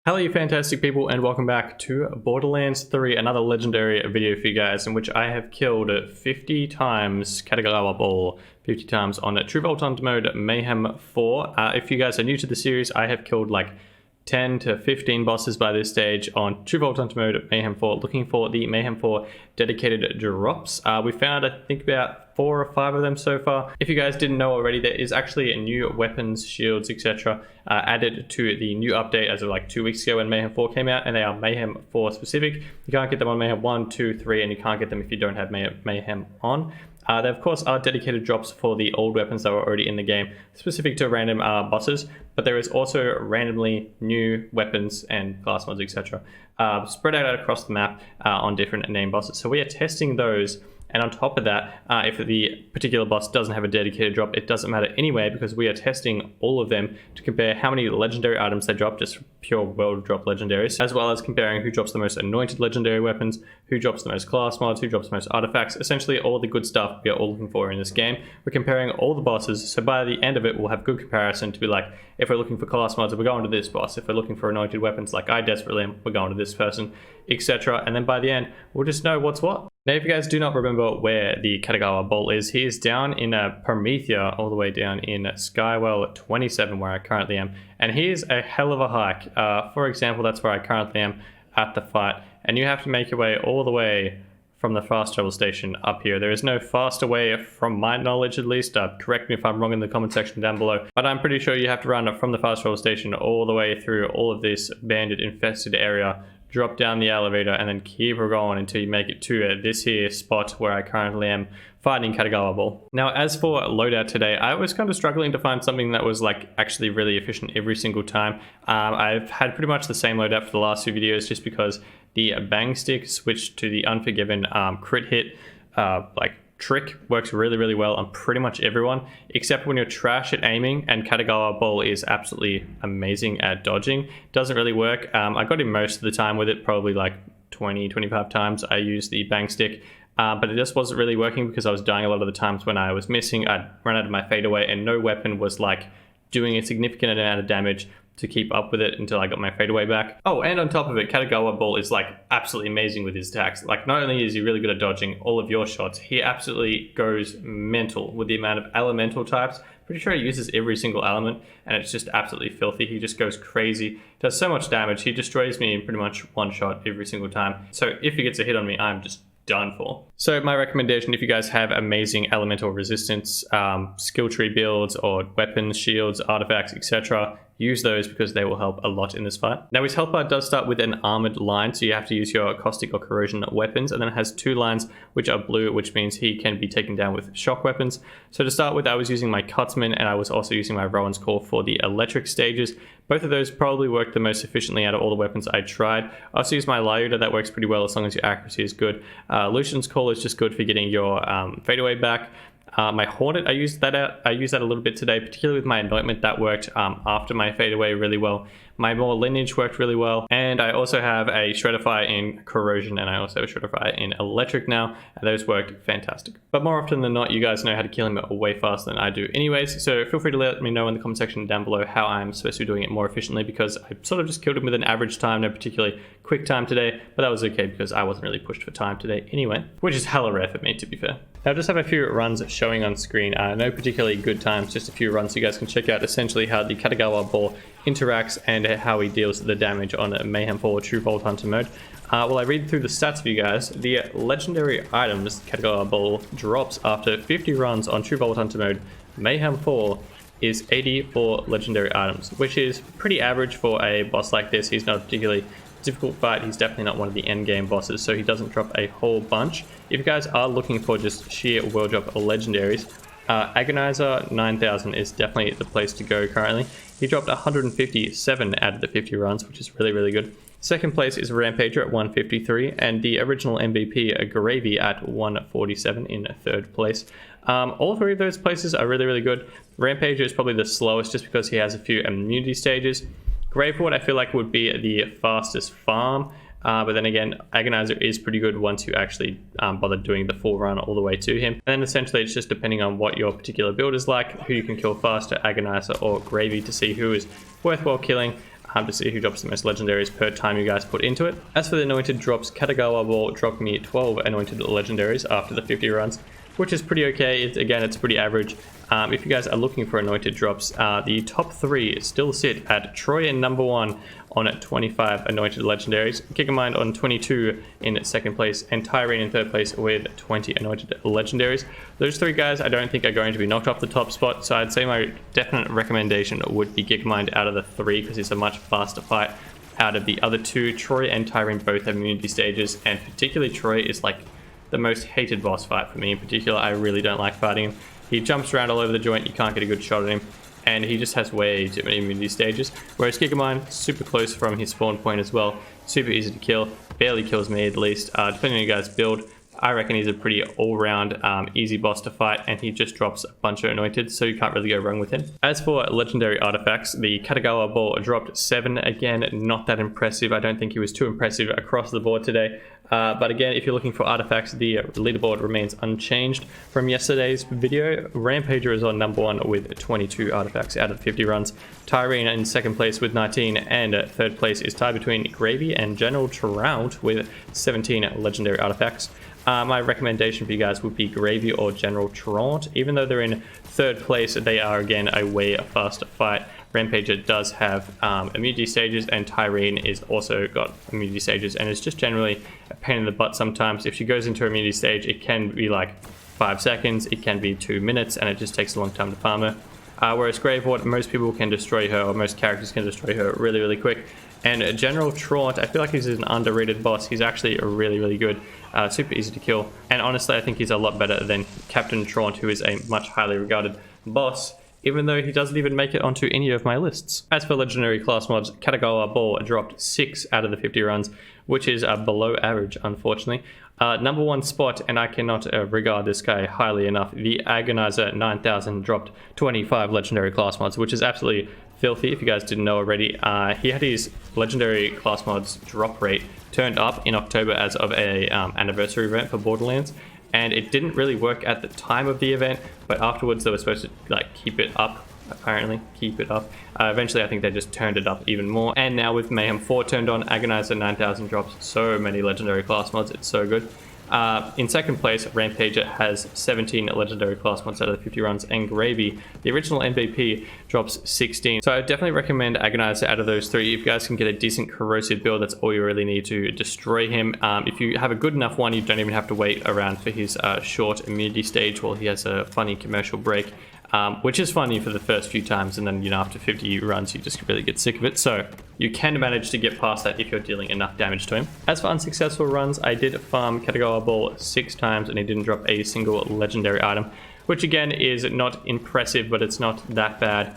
Hello you fantastic people and welcome back to Borderlands 3, another legendary video for you guys in which I have killed 50 times Katagawa Ball, 50 times on True Vault Hunter mode Mayhem 4. If you guys are new to the series, I have killed like 10 to 15 bosses by this stage on True Vault Hunter mode Mayhem 4, looking for the Mayhem 4 dedicated drops. We found I think about 4 or 5 of them so far. If you guys didn't know already, there is actually a new weapons, shields, etc. Added to the new update as of like 2 weeks ago when Mayhem 4 came out, and they are Mayhem 4 specific. You can't get them on Mayhem 1, 2, 3, and you can't get them if you don't have Mayhem on. There of course are dedicated drops for the old weapons that were already in the game, specific to random bosses, but there is also randomly new weapons and class mods, etc. Spread out across the map on different name bosses. So we are testing those. And on top of that, if the particular boss doesn't have a dedicated drop, it doesn't matter anyway, because we are testing all of them to compare how many legendary items they drop, just pure world drop legendaries, as well as comparing who drops the most anointed legendary weapons, who drops the most class mods, who drops the most artifacts, essentially all the good stuff we are all looking for in this game. We're comparing all the bosses, so by the end of it, we'll have good comparison to be like, if we're looking for class mods, we're going to this boss. If we're looking for anointed weapons like I desperately am, we're going to this person, etc. And then by the end, we'll just know what's what. Now, if you guys do not remember where the Katagawa Bowl is, he is down in Promethea, all the way down in Skywell 27, where I currently am. And he is a hell of a hike. For example, that's where I currently am at the fight. And you have to make your way all the way from the fast travel station up here. There is no faster way, from my knowledge at least. Correct me if I'm wrong in the comment section down below. But I'm pretty sure you have to run from the fast travel station all the way through all of this bandit infested area, drop down the elevator, and then keep going until you make it to this here spot where I currently am fighting Katagawa Ball. Now, as for loadout today, I was kind of struggling to find something that was like actually really efficient every single time. I've had pretty much the same loadout for the last few videos just because the bang stick switched to the Unforgiven crit hit like trick works really well on pretty much everyone, except when you're trash at aiming, and Katagawa Ball is absolutely amazing at dodging. Doesn't really work. I got him most of the time with it, probably like 20-25 times I used the bang stick, but it just wasn't really working because I was dying a lot of the times when I was missing. I'd run out of my fadeaway and no weapon was like doing a significant amount of damage to keep up with it until I got my fadeaway back. Oh, and on top of it, Katagawa Ball is like absolutely amazing with his attacks. Like, not only is he really good at dodging all of your shots, he absolutely goes mental with the amount of elemental types. Pretty sure he uses every single element, and it's just absolutely filthy. He just goes crazy, does so much damage. He destroys me in pretty much one shot every single time. So if he gets a hit on me, I'm just done for. So my recommendation, if you guys have amazing elemental resistance, skill tree builds, or weapons, shields, artifacts, etc., use those because they will help a lot in this fight. Now, his health bar does start with an armored line, so you have to use your caustic or corrosion weapons, and then it has 2 lines which are blue, which means he can be taken down with shock weapons. So to start with, I was using my Cutsman, and I was also using my Rowan's Call for the electric stages. Both of those probably work the most efficiently out of all the weapons I tried. I also use my Lyuda, that works pretty well as long as your accuracy is good. Lucian's Call is just good for getting your fadeaway back. My Hornet, I used that a little bit today, particularly with my Anointment. That worked after my fadeaway really well. My more Lineage worked really well, and I also have a Shredify in Corrosion, and I also have a Shredify in Electric now, and those worked fantastic. But more often than not, you guys know how to kill him way faster than I do anyways, so feel free to let me know in the comment section down below how I'm supposed to be doing it more efficiently, because I sort of just killed him with an average time, no particularly quick time today, but that was okay because I wasn't really pushed for time today anyway, which is hella rare for me, to be fair. Now, I just have a few runs showing on screen, no particularly good times, just a few runs so you guys can check out essentially how the Katagawa Ball interacts and how he deals the damage on Mayhem 4 True Vault Hunter mode. While I read through the stats for you guys, the legendary items Katagawa Ball drops after 50 runs on True Vault Hunter mode Mayhem 4 is 84 legendary items, which is pretty average for a boss like this. He's not a particularly difficult fight. He's definitely not one of the end game bosses, so he doesn't drop a whole bunch. If you guys are looking for just sheer world drop legendaries, Agonizer 9000 is definitely the place to go currently. He dropped 157 out of the 50 runs, which is really good. Second place is Rampager at 153, and the original MVP, Gravy, at 147 in third place. All 3 of those places are really good. Rampager is probably the slowest just because he has a few immunity stages. Graveport, I feel like, would be the fastest farm, but then again, Agonizer is pretty good once you actually bother doing the full run all the way to him. And then essentially it's just depending on what your particular build is like, who you can kill faster, Agonizer or Gravy, to see who is worthwhile killing. to see who drops the most legendaries per time you guys put into it. As for the anointed drops, Katagawa will drop me 12 anointed legendaries after the 50 runs, which is pretty okay. It's pretty average. If you guys are looking for anointed drops, the top 3 still sit at Troy in number 1 on 25 anointed legendaries, Gigamind on 22 in second place, and Tyrene in third place with 20 anointed legendaries. Those 3 guys I don't think are going to be knocked off the top spot, so I'd say my definite recommendation would be Gigamind out of the 3 because it's a much faster fight. Out of the other 2, Troy and Tyrene both have immunity stages, and particularly Troy is like the most hated boss fight for me. In particular, I really don't like fighting him. He jumps around all over the joint, you can't get a good shot at him, and he just has way too many immunity stages. Whereas Gigamind, super close from his spawn point as well, super easy to kill, barely kills me at least, depending on you guys' build. I reckon he's a pretty all-round easy boss to fight, and he just drops a bunch of anointed, so you can't really go wrong with him. As for legendary artifacts, the Katagawa ball dropped 7 again, not that impressive. I don't think he was too impressive across the board today. But again, if you're looking for artifacts, the leaderboard remains unchanged from yesterday's video. Rampager is on number 1 with 22 artifacts out of 50 runs. Tyrene in second place with 19, and third place is tied between Gravy and General Trout with 17 legendary artifacts. My recommendation for you guys would be Gravy or General Trout. Even though they're in third place, they are again a way faster fight. Rampager does have immunity stages, and Tyrene is also got immunity stages, and it's just generally a pain in the butt sometimes. If she goes into her immunity stage, it can be like 5 seconds, it can be 2 minutes, and it just takes a long time to farm her. Whereas Graveward, most people can destroy her, or most characters can destroy her really quick. And General Traunt, I feel like he's an underrated boss. He's actually really good, super easy to kill, and honestly I think he's a lot better than Captain Traunt, who is a much highly regarded boss, even though he doesn't even make it onto any of my lists. As for legendary class mods, Katagawa Ball dropped 6 out of the 50 runs, which is below average, unfortunately. Number 1 spot, and I cannot regard this guy highly enough, the Agonizer 9000 dropped 25 legendary class mods, which is absolutely filthy if you guys didn't know already. He had his legendary class mods drop rate turned up in October as of a anniversary event for Borderlands, and it didn't really work at the time of the event, but afterwards they were supposed to like keep it up, apparently keep it up. Eventually I think they just turned it up even more, and now with Mayhem 4 turned on, Agonizer 9000 drops so many legendary class mods, it's so good. In second place, Rampager has 17 legendary class mods out of the 50 runs, and Gravy, the original MVP, drops 16. So I definitely recommend Agonizer out of those 3. If you guys can get a decent corrosive build, that's all you really need to destroy him. If you have a good enough one, you don't even have to wait around for his short immunity stage while he has a funny commercial break. Which is funny for the first few times, and then, you know, after 50 runs you just really get sick of it. So you can manage to get past that if you're dealing enough damage to him. As for unsuccessful runs, I did farm Katagawa Ball 6 times and he didn't drop a single legendary item, which again is not impressive, but it's not that bad.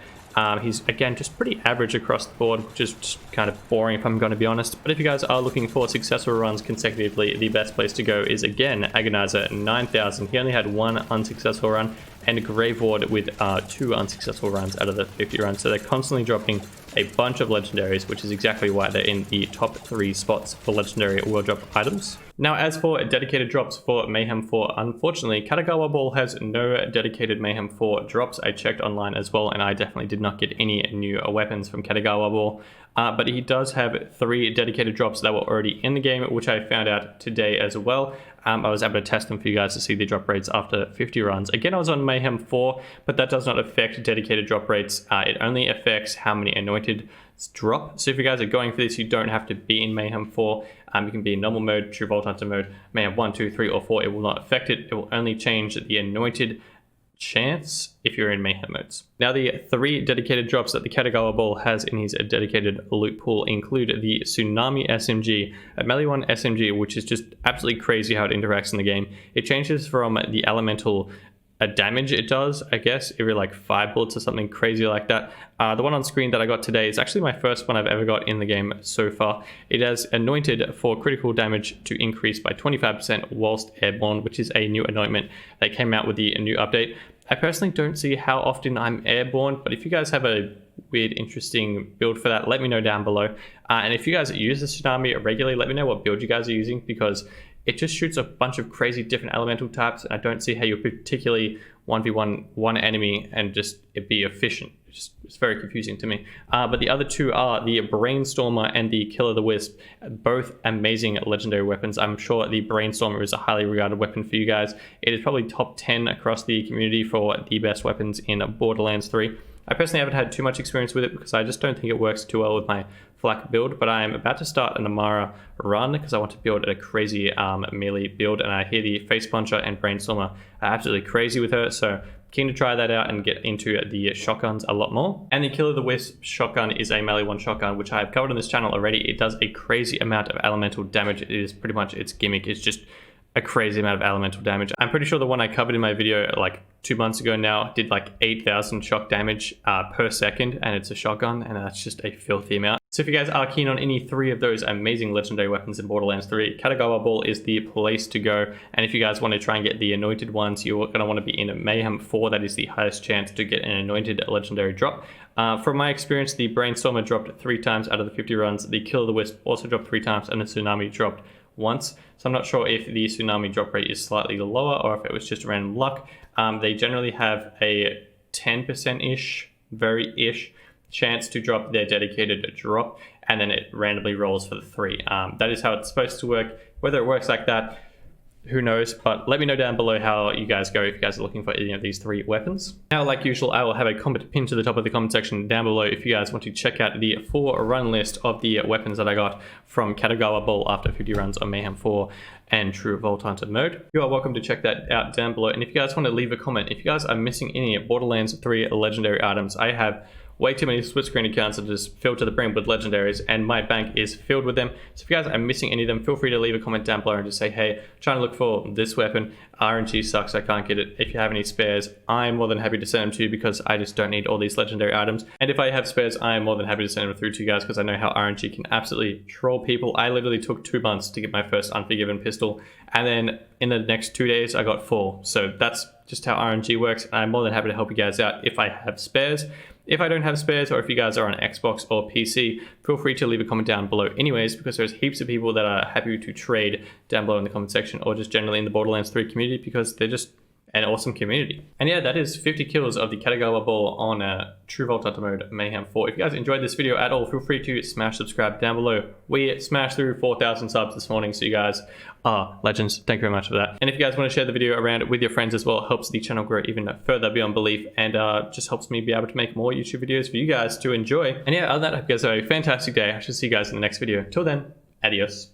He's again just pretty average across the board, which is just kind of boring if I'm going to be honest. But if you guys are looking for successful runs consecutively, the best place to go is again Agonizer 9000. He only had 1 unsuccessful run, and Graveward with 2 unsuccessful runs out of the 50 runs. So they're constantly dropping a bunch of legendaries, which is exactly why they're in the top 3 spots for legendary world drop items. Now, as for dedicated drops for Mayhem 4, unfortunately, Katagawa Ball has no dedicated Mayhem 4 drops. I checked online as well, and I definitely did not get any new weapons from Katagawa Ball. But he does have 3 dedicated drops that were already in the game, which I found out today as well. I was able to test them for you guys to see the drop rates after 50 runs. Again, I was on Mayhem 4, but that does not affect dedicated drop rates. It only affects how many anointed drop. So if you guys are going for this, you don't have to be in Mayhem 4. You can be in normal mode, True Vault Hunter mode, Mayhem 1, 2, 3, or 4. It will not affect it. It will only change the anointed chance if you're in Mayhem modes. Now, the 3 dedicated drops that the Katagawa Ball has in his dedicated loot pool include the Tsunami SMG, a melee 1 SMG, which is just absolutely crazy how it interacts in the game. It changes from the elemental damage it does, I guess, every like 5 bullets or something crazy like that. The one on screen that I got today is actually my first one I've ever got in the game so far. It has anointed for critical damage to increase by 25% whilst airborne, which is a new anointment that came out with the new update. I personally don't see how often I'm airborne, but if you guys have a weird, interesting build for that, let me know down below. And if you guys use the Tsunami regularly, let me know what build you guys are using, because it just shoots a bunch of crazy different elemental types, and I don't see how you particularly 1v1 one enemy and just it be efficient. It's very confusing to me. But the other two are the Brainstormer and the Killer the Wisp, both amazing legendary weapons. I'm sure the Brainstormer is a highly regarded weapon for you guys. It is probably top 10 across the community for the best weapons in Borderlands 3. I personally haven't had too much experience with it because I just don't think it works too well with my flak build, but I'm about to start an Amara run because I want to build a crazy melee build, and I hear the Face Puncher and Brainstormer are absolutely crazy with her, so keen to try that out and get into the shotguns a lot more. And the Killer the Wisp shotgun is a melee one shotgun, which I have covered on this channel already. It does a crazy amount of elemental damage. It is pretty much its gimmick. It's just a crazy amount of elemental damage. I'm pretty sure the one I covered in my video like 2 months ago now did like 8,000 shock damage per second, and it's a shotgun, and that's just a filthy amount. So if you guys are keen on any 3 of those amazing legendary weapons in Borderlands 3, Katagawa Ball is the place to go. And if you guys want to try and get the anointed ones, you're going to want to be in Mayhem 4. That is the highest chance to get an anointed legendary drop. From my experience, the Brainstormer dropped 3 times out of the 50 runs. The Killer the Wisp also dropped 3 times, and the Tsunami dropped once. So I'm not sure if the Tsunami drop rate is slightly lower or if it was just random luck. They generally have a 10%-ish, very-ish chance to drop their dedicated drop, and then it randomly rolls for the 3. That is how it's supposed to work. Whether it works like that, who knows, but let me know down below how you guys go if you guys are looking for any of these 3 weapons. Now, like usual, I will have a comment pinned to the top of the comment section down below if you guys want to check out the full run list of the weapons that I got from Katagawa Ball after 50 runs on Mayhem 4 and True Vault Hunter mode. You are welcome to check that out down below, and if you guys want to leave a comment, if you guys are missing any Borderlands 3 legendary items, I have way too many split screen accounts that just filled to the brim with legendaries, and my bank is filled with them. So if you guys are missing any of them, feel free to leave a comment down below and just say, hey, trying to look for this weapon, RNG sucks, I can't get it. If you have any spares, I'm more than happy to send them to you because I just don't need all these legendary items. And if I have spares, I'm more than happy to send them through to you guys because I know how RNG can absolutely troll people. I literally took 2 months to get my first Unforgiven pistol, and then in the next 2 days I got 4. So that's just how RNG works, and I'm more than happy to help you guys out if I have spares. If I don't have spares, or if you guys are on Xbox or PC, feel free to leave a comment down below anyways, because there's heaps of people that are happy to trade down below in the comment section, or just generally in the Borderlands 3 community, because they're just an awesome community. And yeah, that is 50 kills of the Katagawa Ball on True Vault Hunter mode Mayhem 4. If you guys enjoyed this video at all, feel free to smash subscribe down below. We smashed through 4,000 subs this morning, so you guys are legends. Thank you very much for that. And if you guys want to share the video around with your friends as well, it helps the channel grow even further beyond belief, and just helps me be able to make more YouTube videos for you guys to enjoy. And yeah, other than that, I hope you guys have a fantastic day. I shall see you guys in the next video. Till then, adios.